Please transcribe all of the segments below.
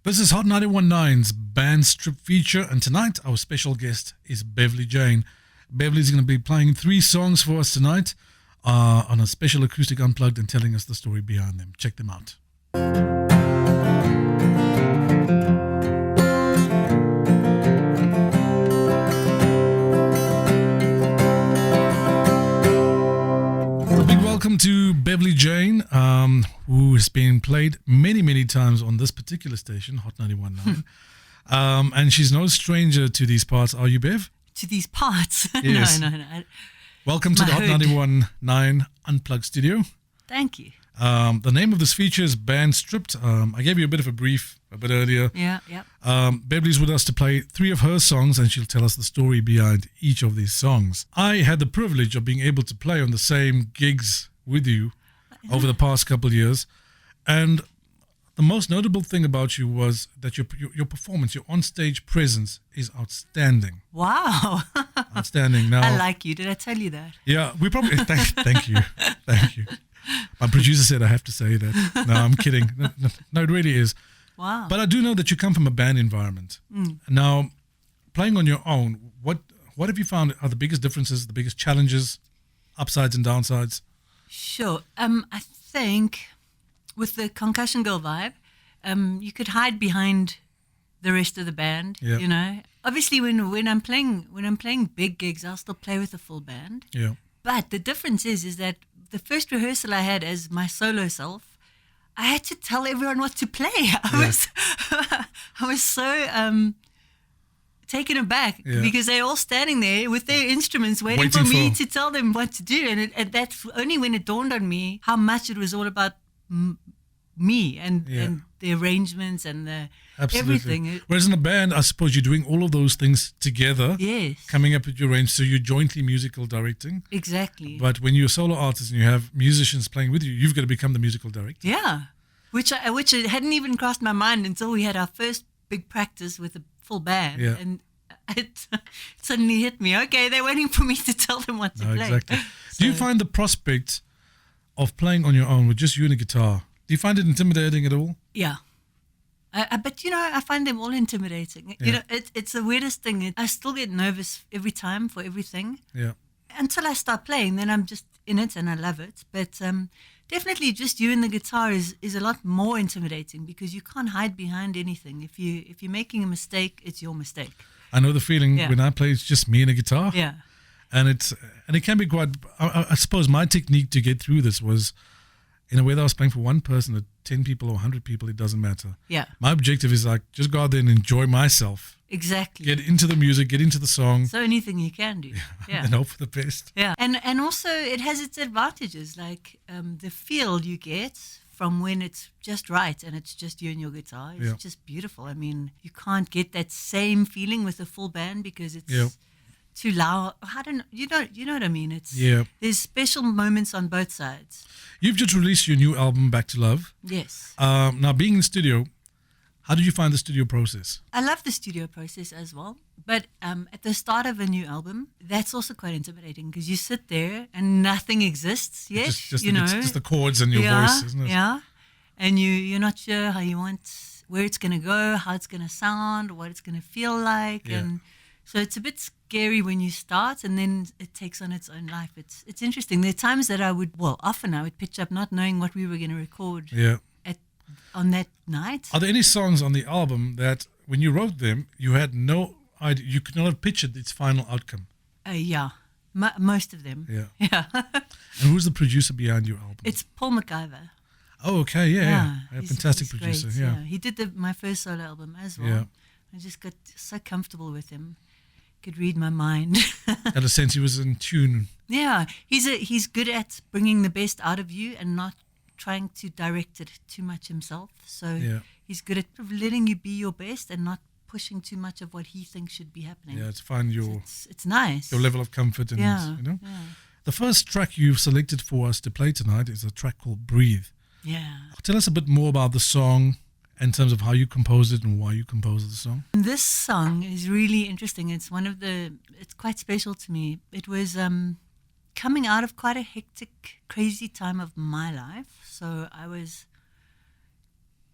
This is Hot 91.9's Band Strip Feature, and tonight our special guest is Beverly Jayne. Beverly's going to be playing 3 songs for us tonight on a special acoustic unplugged and telling us the story behind them. Check them out. Welcome to Beverly Jayne, who has been played many times on this particular station, Hot 91.9. And she's no stranger to these parts, are you, Bev? To these parts? Yes. No. Welcome to the Hot 91.9 Unplugged studio. Thank you. The name of this feature is Band Stripped. I gave you a bit of a brief a bit earlier. Yeah. Beverly's with us to play 3 of her songs, and she'll tell us the story behind each of these songs. I had the privilege of being able to play on the same gigs with you over the past couple of years, and the most notable thing about you was that your performance, your on-stage presence is outstanding. Wow. Outstanding. Now, I like you. Did I tell you that? Yeah, we probably... Thank you. My producer said I have to say that. No, I'm kidding. No, it really is. Wow. But I do know that you come from a band environment. Now, playing on your own, what have you found are the biggest differences, the biggest challenges, upsides and downsides? Sure. I think with the Concussion Girl vibe, you could hide behind the rest of the band. Yeah. You know, obviously when I'm playing big gigs, I'll still play with the full band. Yeah. But the difference is that the first rehearsal I had as my solo self, I had to tell everyone what to play. I was so taken aback because they're all standing there with their instruments waiting for me to tell them what to do. And that's only when it dawned on me how much it was all about me and the arrangements and the everything. Whereas in a band, I suppose you're doing all of those things together. Yes. Coming up with your range, so you're jointly musical directing. Exactly. But when you're a solo artist and you have musicians playing with you, you've got to become the musical director. Yeah. Which it hadn't even crossed my mind until we had our first big practice with a full band. Yeah. And it suddenly hit me. Okay, they're waiting for me to tell them what to play. Exactly. Do you find the prospect of playing on your own with just you and a guitar, do you find it intimidating at all? Yeah. But, I find them all intimidating. Yeah. It's the weirdest thing. I still get nervous every time for everything. Yeah. Until I start playing, then I'm just in it and I love it. But definitely just you and the guitar is a lot more intimidating because you can't hide behind anything. If you're making a mistake, it's your mistake. I know the feeling when I play, it's just me and a guitar. Yeah. And it can be quite, I suppose my technique to get through this was, in a way that I was playing for one person, or 10 people or 100 people, it doesn't matter. Yeah. My objective is just go out there and enjoy myself. Exactly. Get into the music, get into the song. It's the only thing you can do. Yeah. And hope for the best. Yeah. And also it has its advantages, like the feel you get from when it's just right and it's just you and your guitar. It's just beautiful. I mean, you can't get that same feeling with a full band because it's too loud. I don't know. You know what I mean? There's special moments on both sides. You've just released your new album, Back to Love. Yes. Now, being in studio, how did you find the studio process? I love the studio process as well. But at the start of a new album, that's also quite intimidating because you sit there and nothing exists yet. Just the chords and your voice, isn't it? Yeah. And you're not sure where it's going to go, how it's going to sound, what it's going to feel like. Yeah. And so it's a bit scary when you start and then it takes on its own life. It's interesting. There are times that often I would pitch up not knowing what we were going to record on that night. Are there any songs on the album that when you wrote them, you had no idea, you could not have pictured its final outcome? Yeah, most of them. Yeah. And who's the producer behind your album? It's Paul McIver. Oh, okay, yeah. A fantastic he's producer, great, yeah. He did my first solo album as well. Yeah. I just got so comfortable with him. Could read my mind. Had a sense he was in tune. Yeah, he's good at bringing the best out of you and not trying to direct it too much himself. So he's good at letting you be your best and not pushing too much of what he thinks should be happening. Yeah, it's fine. It's nice. Your level of comfort and The first track you've selected for us to play tonight is a track called Breathe. Yeah. Tell us a bit more about the song in terms of how you composed it and why you composed the song. This song is really interesting. It's quite special to me. It was coming out of quite a hectic, crazy time of my life. So I was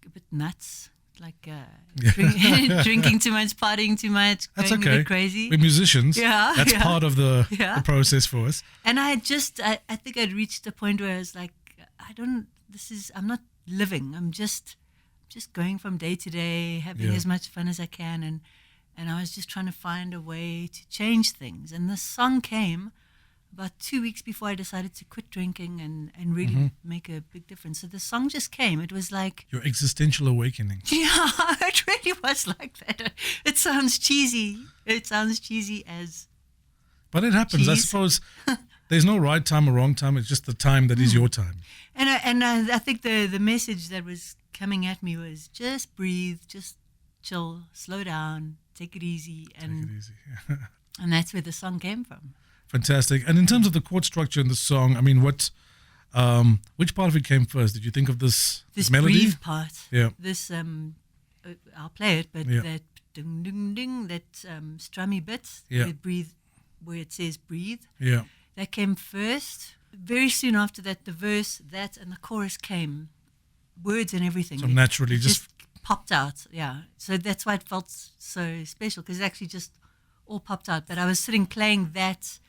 a bit nuts, like drinking too much, partying too much, That's going okay. a bit crazy. We're musicians. Yeah, That's yeah. part of the Yeah. process for us. And I think I'd reached a point where I was like, I'm not living. I'm just going from day to day, having Yeah. as much fun as I can. And I was just trying to find a way to change things. And this song came about 2 weeks before I decided to quit drinking and really make a big difference. So the song just came. It was like, Your existential awakening. yeah, it really was like that. It sounds cheesy. It sounds cheesy as, But it happens. I Jeez. suppose there's no right time or wrong time. It's just the time that is your time. and I think the message that was coming at me was just breathe, just chill, slow down, take it easy. Take it easy. And that's where the song came from. Fantastic. And in terms of the chord structure in the song, I mean, which part of it came first? Did you think of this melody? Breathe part. Yeah. This I'll play it, but Yeah. that ding ding ding, that strummy bit, Yeah. the breathe, where it says breathe, Yeah. that came first. Very soon after that, the verse, that, and the chorus came, words and everything. So naturally, it just popped out. Yeah. So that's why it felt so special, because it actually just all popped out. But I was sitting playing that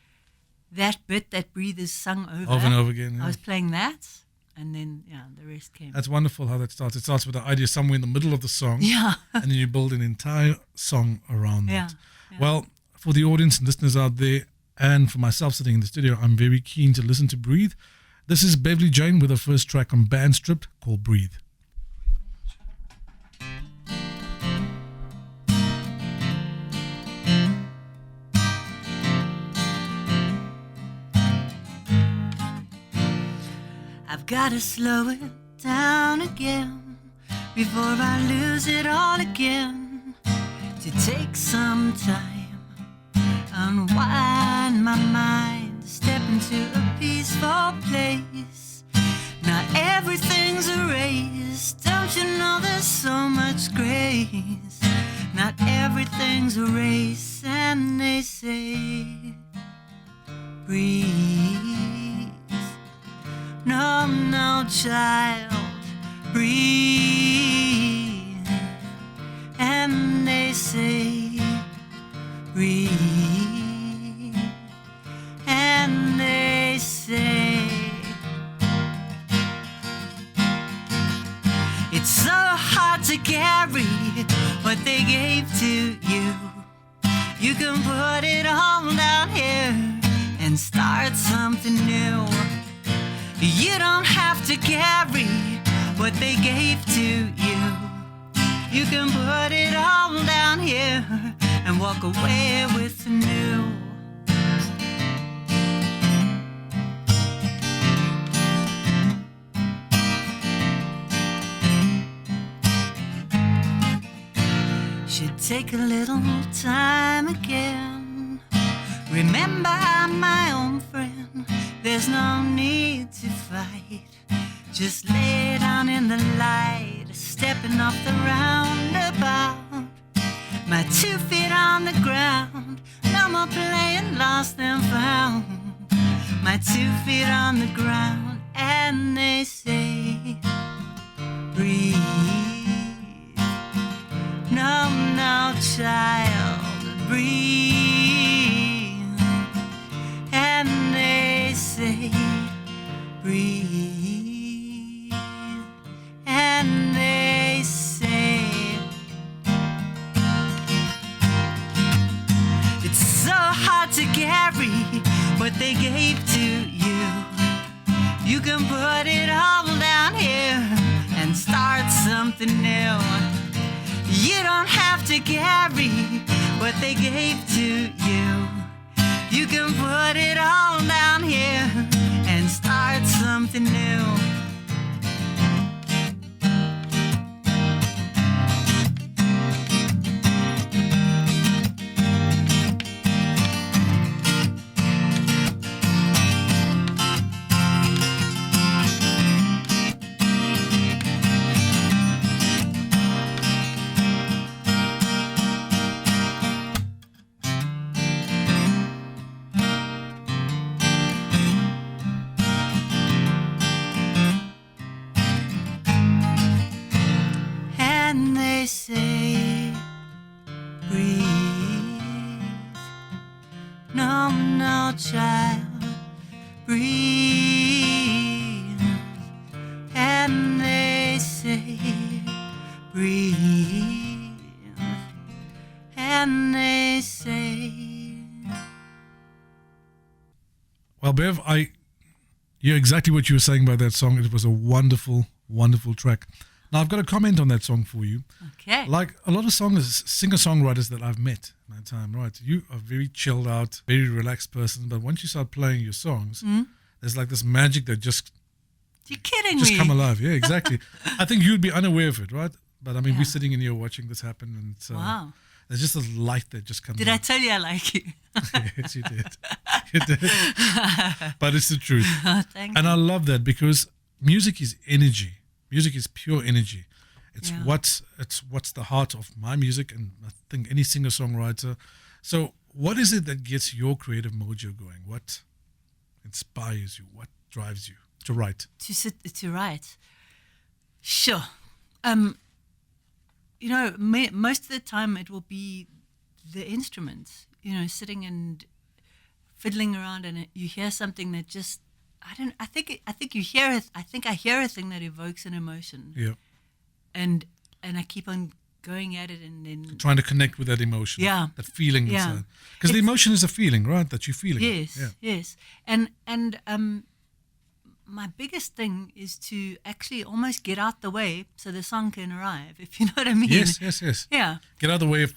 bit that breathe is sung over and over again. I Yeah. was playing that, and then the rest came. That's wonderful how that starts. It starts with the idea somewhere in the middle of the song, Yeah. and then you build an entire song around Yeah, that. yeah. Well, for the audience and listeners out there, and for myself sitting in the studio, I'm very keen to listen to Breathe. This is Beverly Jayne with her first track on Bandstrip called Breathe. I've gotta slow it down again before I lose it all again. To take some time, unwind my mind, step into a peaceful place. Not everything's erased, don't you know there's so much grace? Not everything's a race, and they say, breathe. No, no, child, breathe. And they say, breathe. And they say, it's so hard to carry what they gave to you. You can put it all down here and start something new. You don't have to carry what they gave to you. You can put it all down here and walk away with the new. Should take a little time again. Remember, I'm my own friend. There's no need to fight. Just lay down in the light, stepping off the roundabout. My 2 feet on the ground, no more playing lost and found. My 2 feet on the ground, and they say, breathe. No, no, child, breathe. And they say, breathe. And they say, it's so hard to carry what they gave to you. You can put it all down here and start something new. You don't have to carry what they gave to you. You can put it all down here and start something new. they say, breathe. No, no, child, breathe. And they say, breathe. And they say. Well, Bev, you're exactly what you were saying about that song. It was a wonderful, wonderful track. Now, I've got a comment on that song for you. Okay. Like a lot of singer-songwriters that I've met in my time, right? You are a very chilled out, very relaxed person, but once you start playing your songs, there's like this magic that just You're kidding just me. come alive. Yeah, exactly. I think you'd be unaware of it, right? But I mean, Yeah. we're sitting in here watching this happen, and Wow. there's just this light that just comes. Did I out. tell you I like you? Yes, you did. You did. But it's the truth. Thank And you. I love that because music is energy. Music is pure energy. It's Yeah. what's the heart of my music, and I think any singer-songwriter. So what is it that gets your creative mojo going? What inspires you? What drives you to write? To write. Sure. Most of the time it will be the instruments, sitting and fiddling around, and you hear something that just, I hear a thing that evokes an emotion, Yeah. and I keep on going at it, and then, Trying to connect with that emotion. Yeah. That feeling Yeah. inside. Because the emotion is a feeling, right? That you're feeling. yes, Yeah. yes. And my biggest thing is to actually almost get out the way so the song can arrive, if you know what I mean. Yes. Yeah. Get out of the way of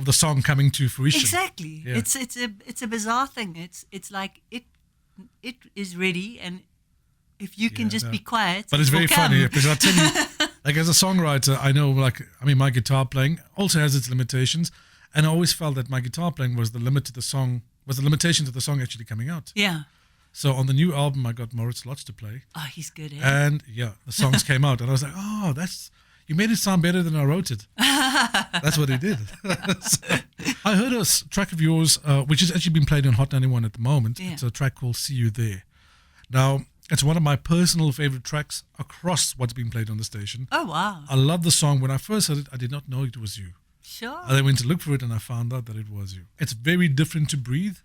the song coming to fruition. Exactly. Yeah. It's a bizarre thing. It's like it is ready, and if you can just be quiet, But it's it will very come. funny because I tell you, like as a songwriter, I know, my guitar playing also has its limitations, and I always felt that my guitar playing was the limitation to the song actually coming out. Yeah. So on the new album, I got Moritz Lotz to play, Oh, he's good. Eh? and the songs came out, and I was like, oh, you made it sound better than I wrote it. That's what he did. So, I heard a track of yours, which has actually been played on Hot 91 at the moment. Yeah. It's a track called "See You There." Now, it's one of my personal favorite tracks across what's been played on the station. Oh wow. I love the song. When I first heard it, I did not know it was you. Sure. I then went to look for it, and I found out that it was you. It's very different to Breathe.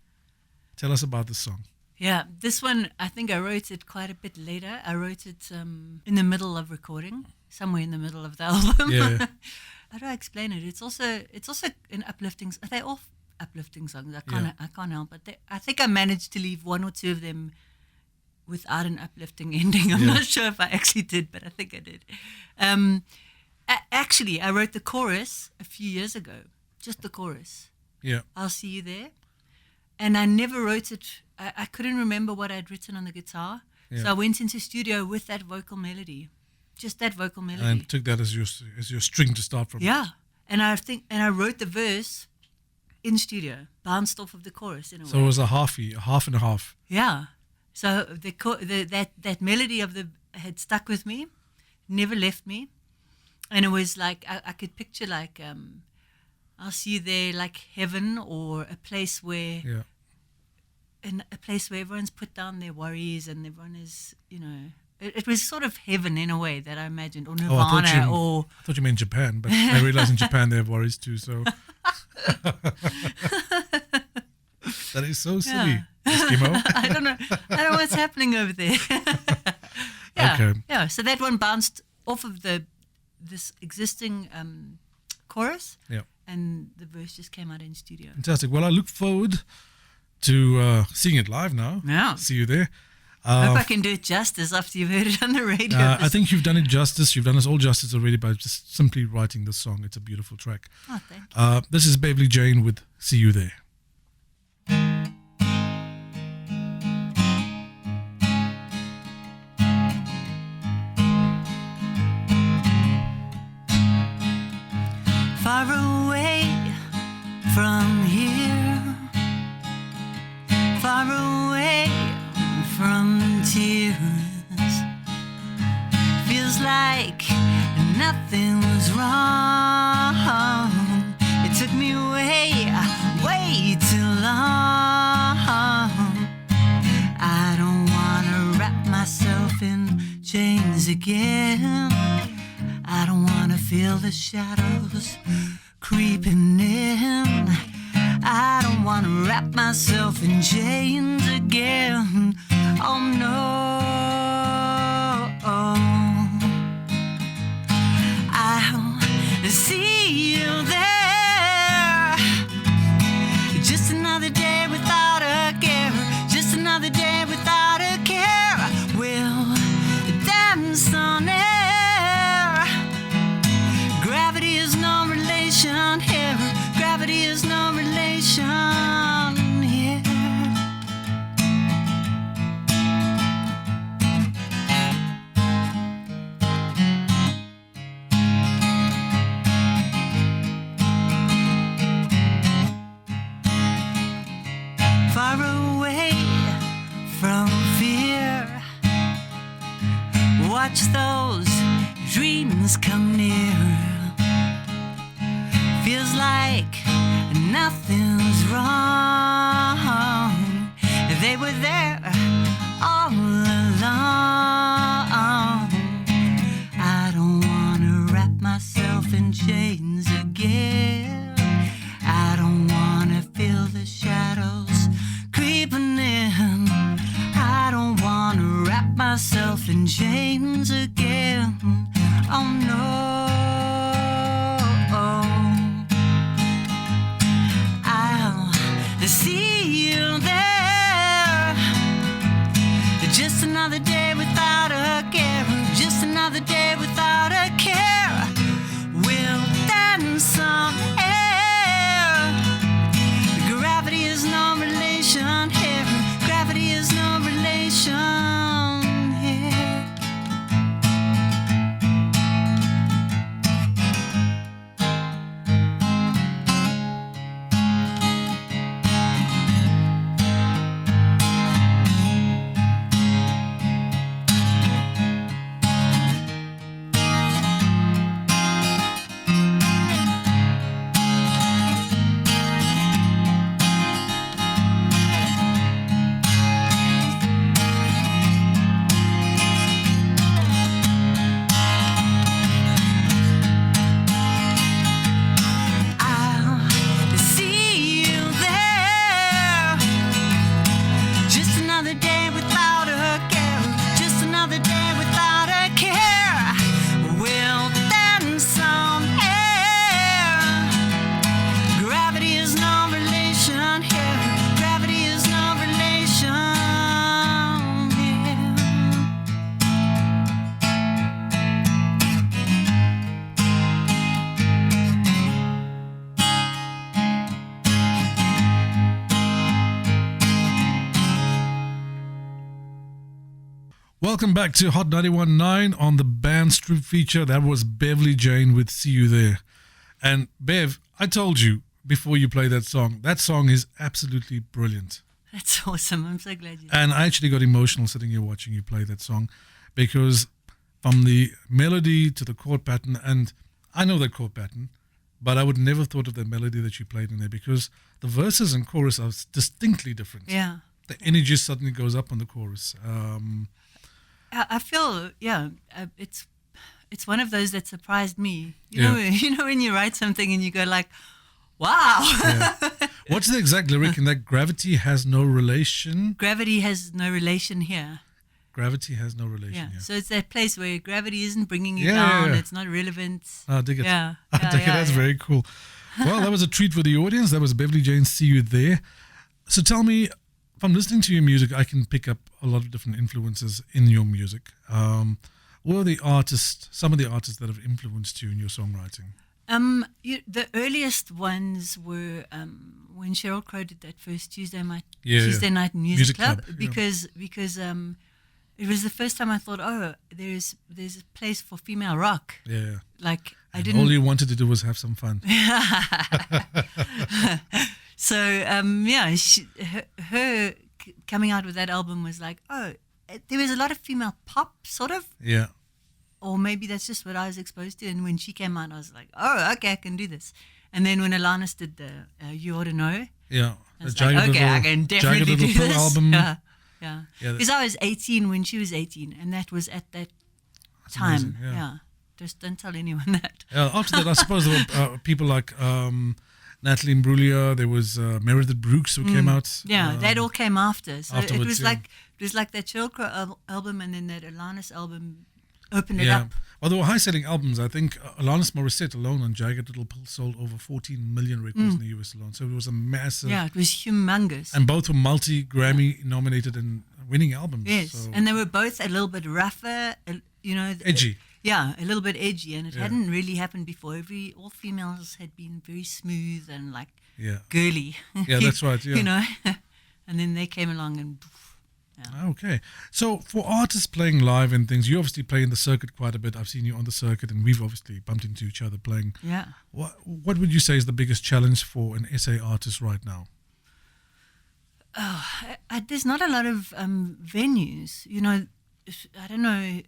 Tell us about the song. Yeah, this one, I think I wrote it quite a bit later. I wrote it in the middle of recording, somewhere in the middle of the album. Yeah. How do I explain it? It's also an uplifting. They're all uplifting songs. I can't help it. I think I managed to leave one or two of them without an uplifting ending. I'm not sure if I actually did, but I think I did. Actually, I wrote the chorus a few years ago, just the chorus. Yeah. I'll see you there. And I never wrote it. I couldn't remember what I'd written on the guitar. Yeah. So I went into studio with that vocal melody, just that vocal melody. And took that as your string to start from. Yeah. And I wrote the verse in studio, bounced off of the chorus in a So way. it was a half and a half. Yeah. So that melody had stuck with me, never left me. And it was like, I could picture like, I'll see you there, like heaven, or a place where, Yeah. in a place where everyone's put down their worries and everyone is, it was sort of heaven in a way that I imagined, or Nirvana, I or thought you meant Japan, but I realize in Japan they have worries too. So that is so silly, Eskimo. I don't know what's happening over there. Yeah, Okay. yeah. So that one bounced off of this existing chorus, Yeah. and the verse just came out in studio. Fantastic. Well, I look forward to seeing it live now. Yeah. See you there. I hope I can do it justice after you've heard it on the radio. I think you've done it justice. You've done us all justice already by just simply writing this song. It's a beautiful track. Oh, thank you. This is Beverly Jayne with "See You There." Far away from here, far away from tears, feels like nothing was wrong. It took me way too long. I don't wanna wrap myself in chains again. I don't wanna feel feel the shadows creeping in. I don't want to wrap myself in chains again. Oh no. I'll see you there. Just another day without a care. Just another day without a care. We'll dance on air. Gravity is no relation here. Gravity is no relation here. Far away from fear, watch those dreams come near. Feels like nothing's wrong. They were there all along. I don't wanna wrap myself in chains again. I don't wanna feel the shadows creeping in. I don't wanna wrap myself in chains again. Oh no. See you there. Just another day without a care. Just another day without a care. We'll dance on air. Gravity is no relation here. Gravity is no relation here. Welcome back to Hot 91.9 on the Band Strip feature. That was Beverly Jayne with See You There. And Bev, I told you before you play that song is absolutely brilliant. That's awesome. I'm so glad you did. And I actually got emotional sitting here watching you play that song because from the melody to the chord pattern, and I know that chord pattern, but I would never thought of the melody that you played in there because the verses and chorus are distinctly different. Yeah. The energy suddenly goes up on the chorus. I feel, it's one of those that surprised me. You know when you write something and you go like, wow. Yeah. What's the exact lyric in that? Gravity has no relation? Gravity has no relation here. Gravity has no relation Yeah. here. So it's that place where gravity isn't bringing you down. Yeah. It's not relevant. I dig it. Yeah. I dig it. That's very cool. Well, that was a treat for the audience. That was Beverly Jayne, See You There. So tell me, if I'm listening to your music, I can pick up a lot of different influences in your music. What are the artists, some of the artists that have influenced you in your songwriting? The earliest ones were when Sheryl Crow did that first Tuesday night music club because it was the first time I thought, there's a place for female rock. Yeah. Like all you wanted to do was have some fun. So her coming out with that album was like, there was a lot of female pop sort of. Yeah. Or maybe that's just what I was exposed to. And when she came out, I was like, okay, I can do this. And then when Alanis did the You Ought to Know. Yeah. I was like, I can definitely do this. Album. Yeah. Because I was 18 when she was 18. And that was at that time. Amazing, yeah. Just don't tell anyone that. After that, I suppose there were people like Natalie Imbruglia. There was Meredith Brooks who came out. Yeah, that all came after. So it afterwards, was like that Chilcro album and then that Alanis album opened it Yeah. up. Well, they were high-selling albums. I think Alanis Morissette alone on Jagged Little Pill sold over 14 million records in the US alone. So it was a massive. Yeah, it was humongous. And both were multi-Grammy nominated and winning albums. Yes, So and they were both a little bit rougher, edgy. Yeah, a little bit edgy, and it hadn't really happened before. All females had been very smooth and like Yeah. girly. Yeah, that's right. Yeah. You know, and then they came along and. Okay. So for artists playing live and things, you obviously play in the circuit quite a bit. I've seen you on the circuit, and we've obviously bumped into each other playing. Yeah. What would you say is the biggest challenge for an SA artist right now? There's not a lot of venues. You know, I don't know.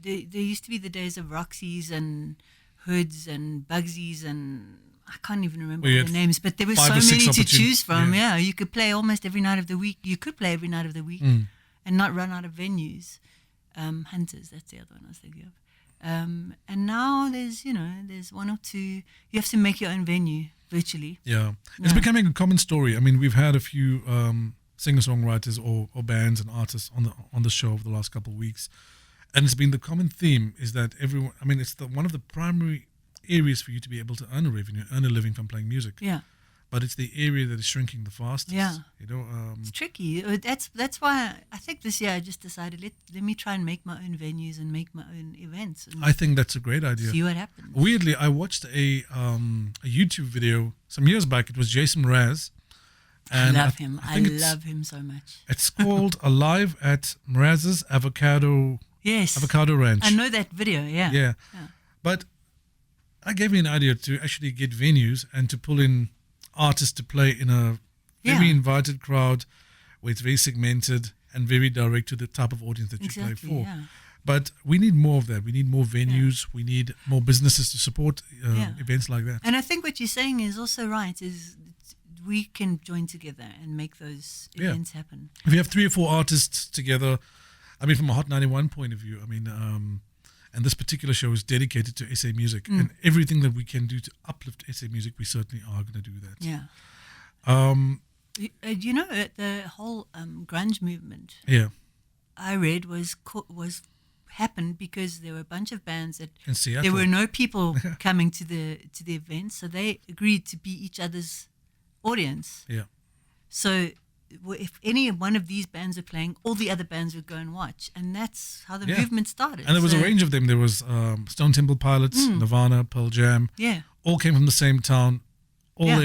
There used to be the days of Roxy's and Hoods and Bugsy's and I can't even remember all the names, but there were so many to choose from. Yeah, you could play almost every night of the week. You could play every night of the week and not run out of venues. Hunters, that's the other one I was thinking of. And now there's one or two. You have to make your own venue virtually. Yeah, it's becoming a common story. I mean, we've had a few singer-songwriters or bands and artists on the show over the last couple of weeks, and it's been the common theme is that everyone. I mean, it's one of the primary areas for you to be able to earn a revenue, earn a living from playing music. Yeah. But it's the area that is shrinking the fastest. Yeah. You know, it's tricky. That's why I think this year I just decided let me try and make my own venues and make my own events. And I think that's a great idea. See what happens. Weirdly, I watched a YouTube video some years back. It was Jason Mraz. And I love him. I love him so much. It's called Alive at Mraz's Avocado Ranch. I know that video, Yeah. But I gave me an idea to actually get venues and to pull in artists to play in a very invited crowd where it's very segmented and very direct to the type of audience that you play for. Yeah. But we need more of that. We need more venues. We need more businesses to support events like that. And I think what you're saying is also right, is we can join together and make those events happen. If you have 3 or 4 artists together, I mean, from a Hot 91 point of view, I mean, and this particular show is dedicated to SA music, and everything that we can do to uplift SA music, we certainly are going to do that. Yeah. The whole grunge movement. Yeah. I read was happened because there were a bunch of bands that in Seattle. There were no people coming to the event, so they agreed to be each other's audience. Yeah. So if any one of these bands are playing, all the other bands would go and watch, and that's how the movement started. And there was a range of them. There was Stone Temple Pilots, Nirvana, Pearl Jam. Yeah. All came from the same town. All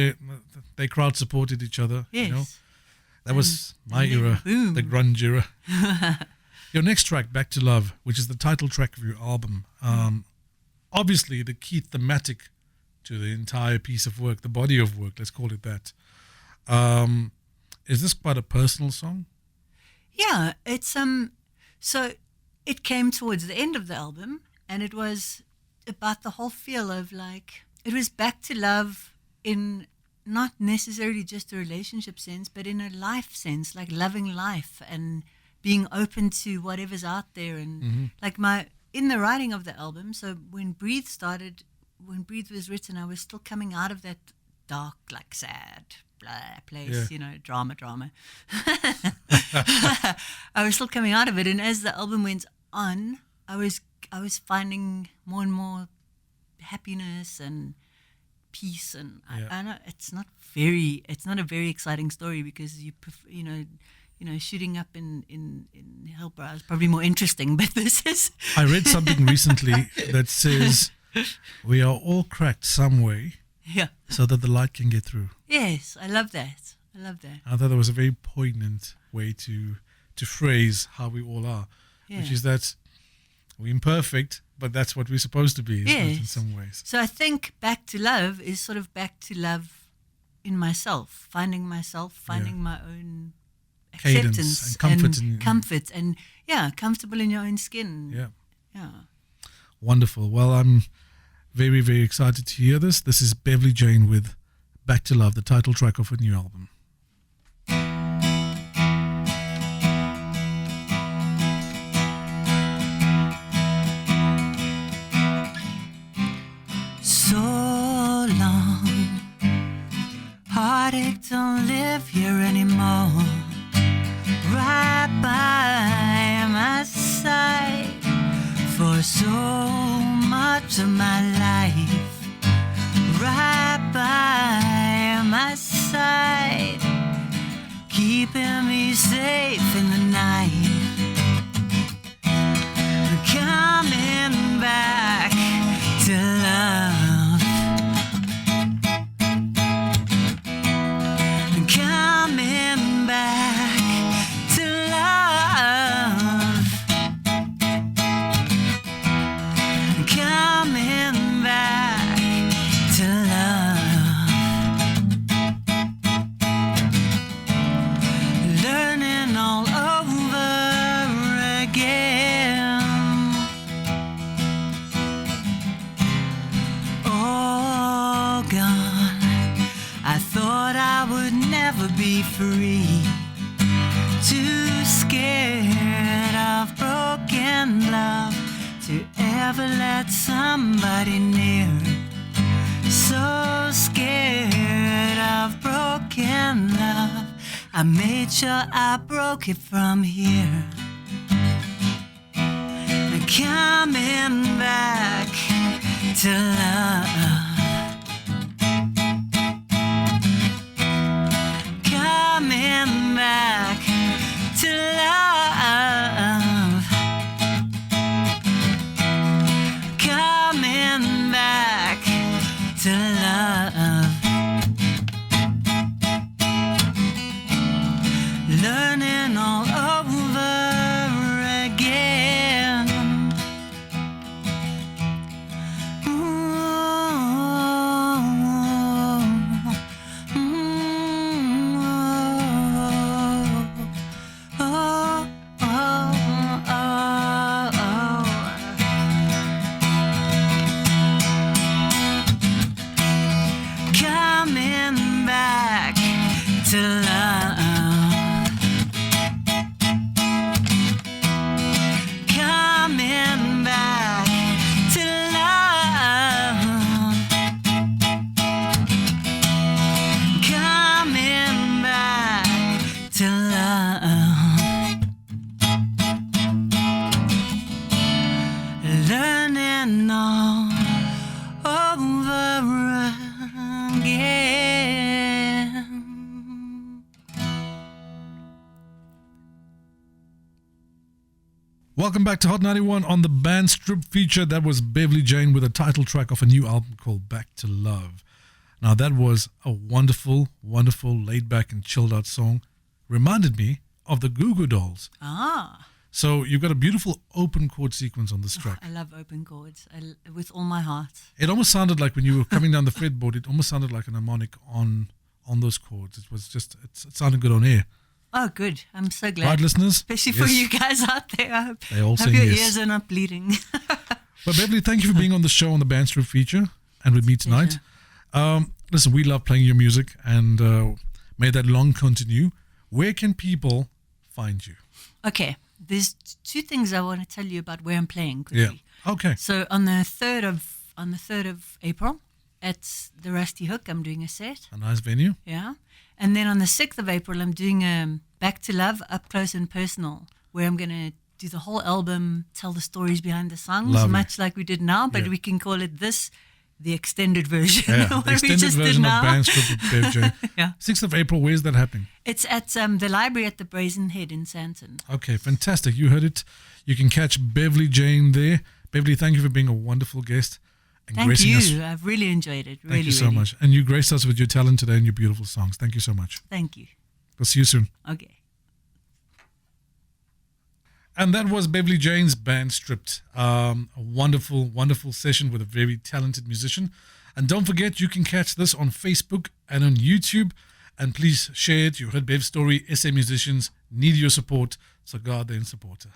they crowd supported each other. Yes. You know? That was my era, the grunge era. Your next track, Back to Love, which is the title track of your album, obviously the key thematic to the entire piece of work, the body of work, let's call it that. Is this quite a personal song? Yeah, it's so it came towards the end of the album, and it was about the whole feel of like it was back to love in not necessarily just a relationship sense, but in a life sense, like loving life and being open to whatever's out there, and like in the writing of the album. So when Breathe was written, I was still coming out of that dark, like sad place, drama. I was still coming out of it, and as the album went on, I was finding more and more happiness and peace, and I know it's not a very exciting story because shooting up in Hillbrow is probably more interesting, but this is. I read something recently that says we are all cracked some way. Yeah. So that the light can get through. Yes, I love that. I thought that was a very poignant way to phrase how we all are, which is that we're imperfect, but that's what we're supposed to be, in some ways. So I think Back to Love is sort of back to love in myself, finding my own acceptance and comfort and comfortable in your own skin. Yeah. Wonderful. Well, I'm very, very excited to hear this. This is Beverly Jayne with Back to Love, the title track of her new album. heartache don't live here anymore. Right by my side for so much of my life. Right by my side, keeping me safe in the night. Coming back to love. Coming back to love. Coming back to love. Learning all over again. Oh, gone. I thought I would never be free. Too scared of broken love to ever let somebody near. So scared of broken love, I made sure I broke it from here. Coming back to love. Coming back to love. Coming back to love. Learning all over again. Coming back to love. Coming back to love. Coming back to love. Learning all over again. Welcome back to Hot 91 on the Band Strip feature. That was Beverly Jayne with a title track of a new album called Back to Love. Now that was a wonderful, wonderful, laid back and chilled out song. Reminded me of the Goo Goo Dolls. Ah, So you've got a beautiful open chord sequence on this track. I love open chords with all my heart. It almost sounded like when you were coming down the fretboard, it almost sounded like an harmonic on those chords. It was just, it sounded good on air. Oh, good. I'm so glad. Right, listeners? Especially for Yes. you guys out there. I hope, They all hope say your yes. ears are not bleeding. But Beverly, thank you for being on the show on the Band Strip feature and with me tonight. Listen, we love playing your music and may that long continue. Where can people find you? Okay, there's two things I want to tell you about where I'm playing quickly. Yeah. Okay. So on the 3rd of April at the Rusty Hook, I'm doing a set. A nice venue. Yeah. And then on the 6th of April, I'm doing Back to Love, Up Close and Personal, where I'm going to do the whole album, tell the stories behind the songs, Lovely. much like we did now, but Yeah. we can call it the extended version. Yeah, what the we extended just did version of now. Band Strip with Bev J. Yeah. 6th of April, where's that happening? It's at the library at the Brazen Head in Santon. Okay, fantastic. You heard it. You can catch Beverly Jayne there. Beverly, thank you for being a wonderful guest and Thank gracing us. you. I've really enjoyed it. Thank you so much. And you graced us with your talent today and your beautiful songs. Thank you so much. Thank you. We'll see you soon. Okay. And that was Beverly Jayne's Band Stripped. A wonderful, wonderful session with a very talented musician. And don't forget, you can catch this on Facebook and on YouTube. And please share it. You heard Bev's story. SA musicians need your support. So go out there and support her.